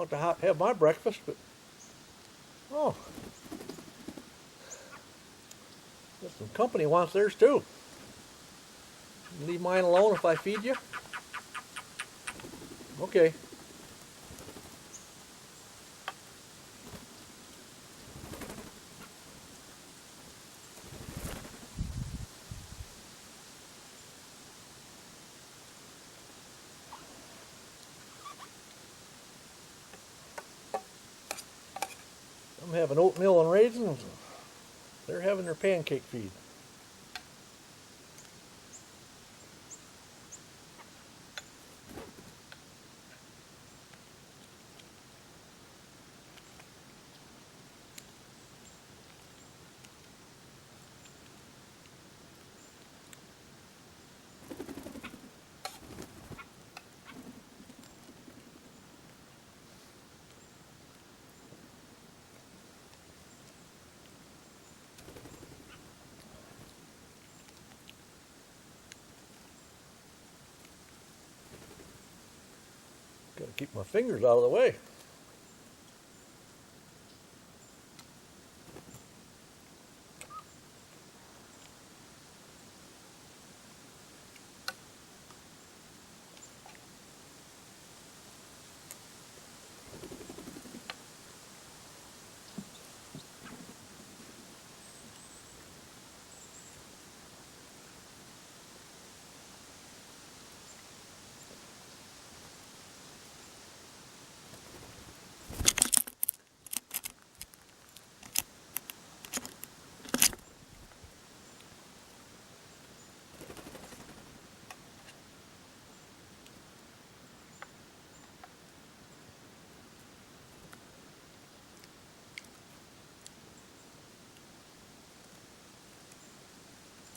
about to have my breakfast, but oh, got some company wants theirs too. You leave mine alone if I feed you? Okay. I'm having oatmeal and raisins. They're having their pancake feed. Gotta keep my fingers out of the way.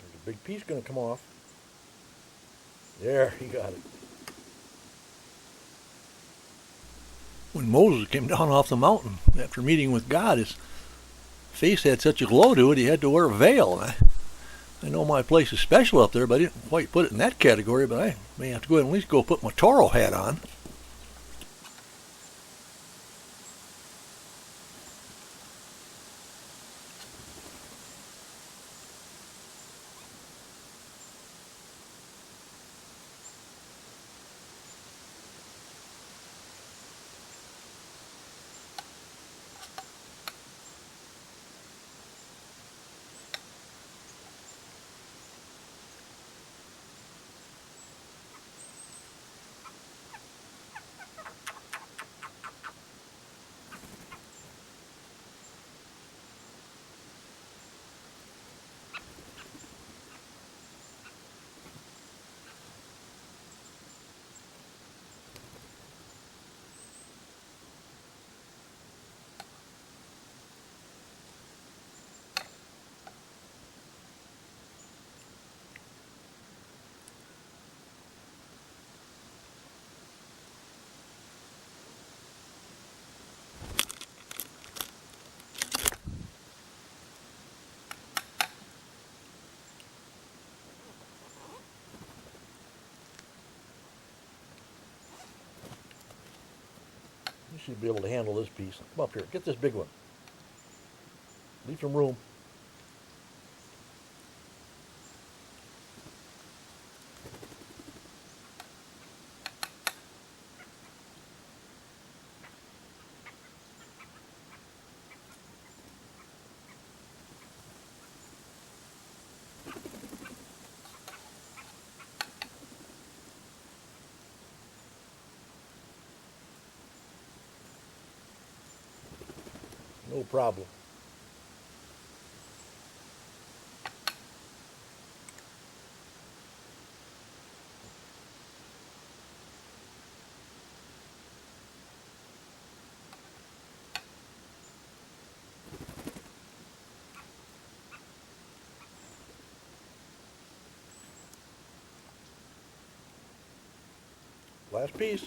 There's a big piece gonna come off. There, he got it. When Moses came down off the mountain after meeting with God, his face had such a glow to it, he had to wear a veil. And I know my place is special up there, but I didn't quite put it in that category, but I may have to go ahead and at least go put my Toro hat on. You should be able to handle this piece. Come up here, get this big one. Leave some room. No problem. Last piece.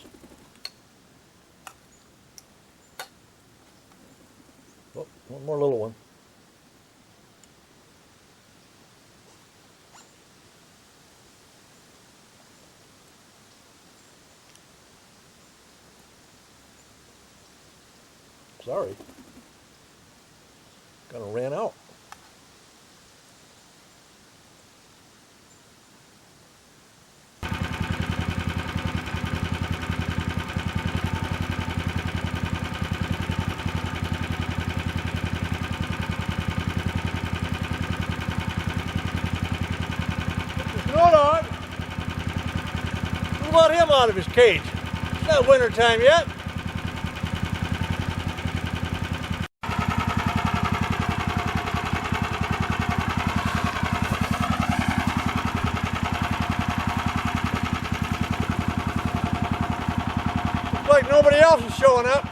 Oh, one more little one. Sorry. Kind of ran out. Snowdog! Who let him out of his cage? It's not winter time yet. Looks like nobody else is showing up.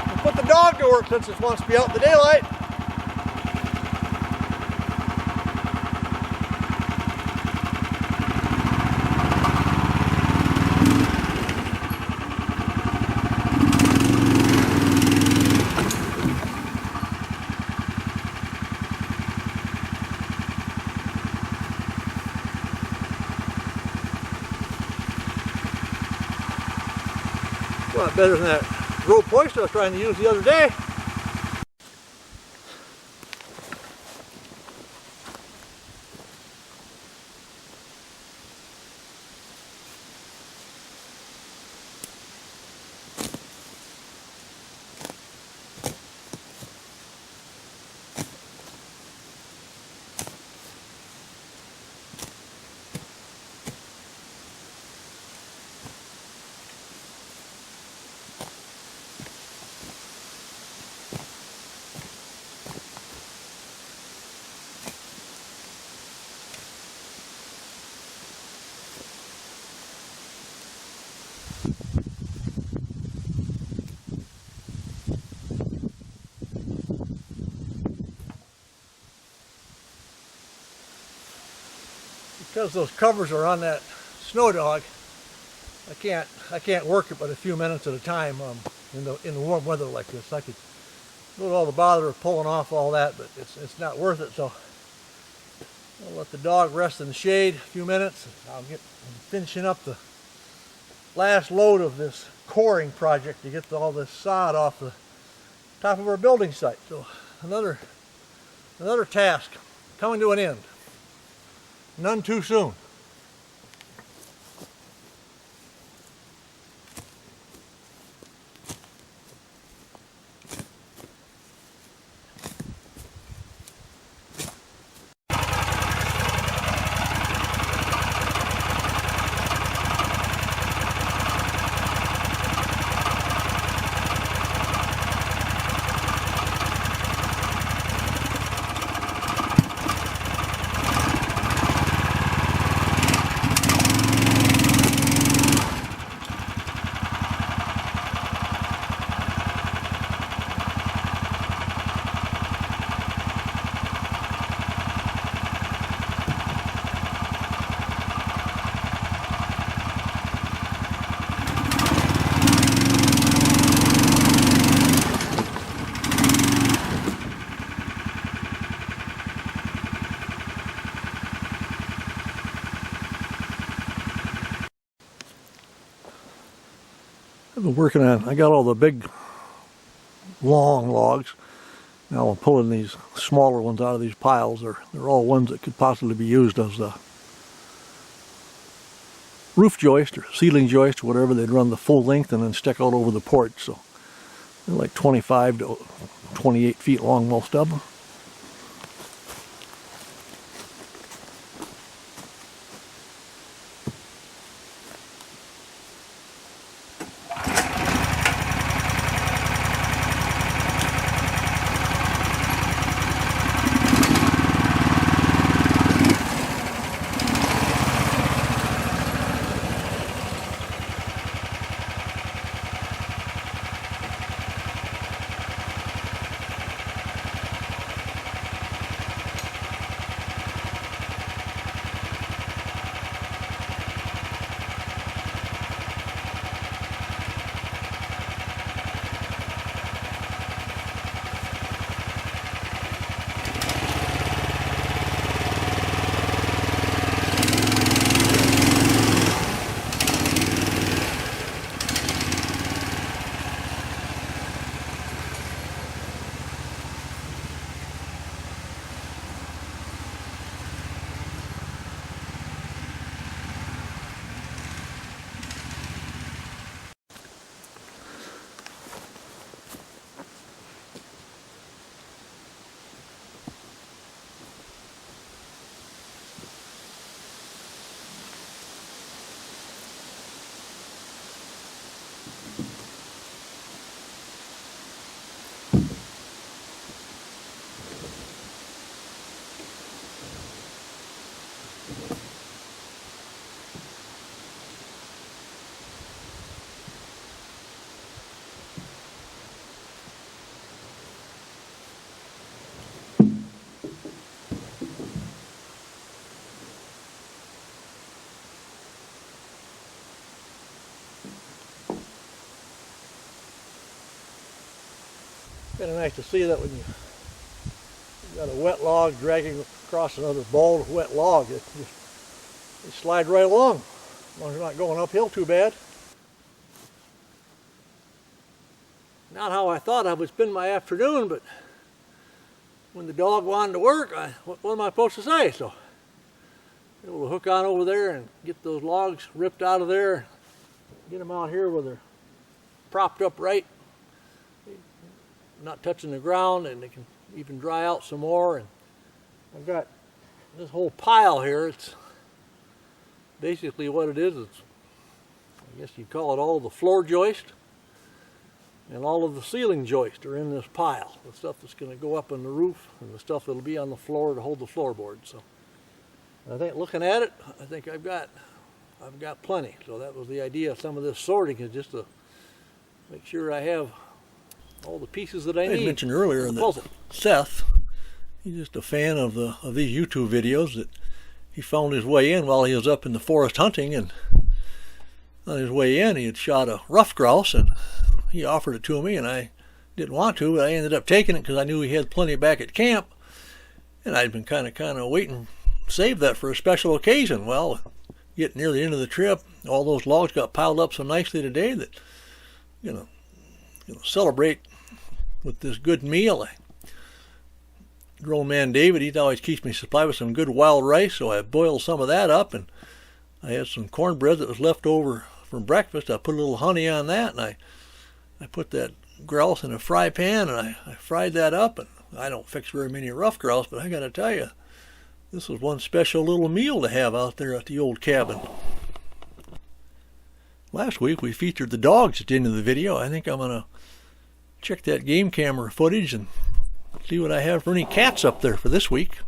We'll put the dog to work since it wants to be out in the daylight. A lot better than that rope hoist I was trying to use the other day. Because those covers are on that Snowdog, I can't work it but a few minutes at a time in the warm weather like this. I could go to all the bother of pulling off all that, but it's not worth it. So I'll let the dog rest in the shade a few minutes. I'm finishing up the last load of this coring project to get all this sod off the top of our building site. So another task coming to an end. None too soon. I've been working on, I got all the big long logs. Now I'm pulling these smaller ones out of these piles. They're all ones that could possibly be used as a roof joist or ceiling joist or whatever. They'd run the full length and then stick out over the porch. So they're like 25 to 28 feet long, most of them. Kind of nice to see that when you got a wet log dragging across another bald, wet log, it just they slide right along, as long as you're not going uphill too bad. Not how I thought I would spend my afternoon, but when the dog wanted to work, what am I supposed to say? So, able to hook on over there and get those logs ripped out of there, get them out here where they're propped up right, not touching the ground, and they can even dry out some more. And I've got this whole pile here. It's basically what it is. It's, I guess you'd call it all the floor joist and all of the ceiling joist are in this pile. The stuff that's going to go up on the roof and the stuff that'll be on the floor to hold the floorboards. So I think looking at it, I think I've got plenty. So that was the idea of some of this sorting, is just to make sure I have all the pieces that I need. I mentioned earlier that Seth, he's just a fan of these YouTube videos, that he found his way in while he was up in the forest hunting, and on his way in he had shot a ruffed grouse, and he offered it to me, and I didn't want to, but I ended up taking it because I knew he had plenty back at camp, and I'd been kind of waiting, save that for a special occasion. Well, getting near the end of the trip, all those logs got piled up so nicely today that, celebrate with this good meal. Your old man David, he always keeps me supplied with some good wild rice, so I boiled some of that up, and I had some cornbread that was left over from breakfast. I put a little honey on that, and I put that grouse in a fry pan, and I fried that up. And I don't fix very many rough grouse, but I got to tell you, this was one special little meal to have out there at the old cabin. Last week we featured the dogs at the end of the video. I think I'm going to check that game camera footage and see what I have for any cats up there for this week.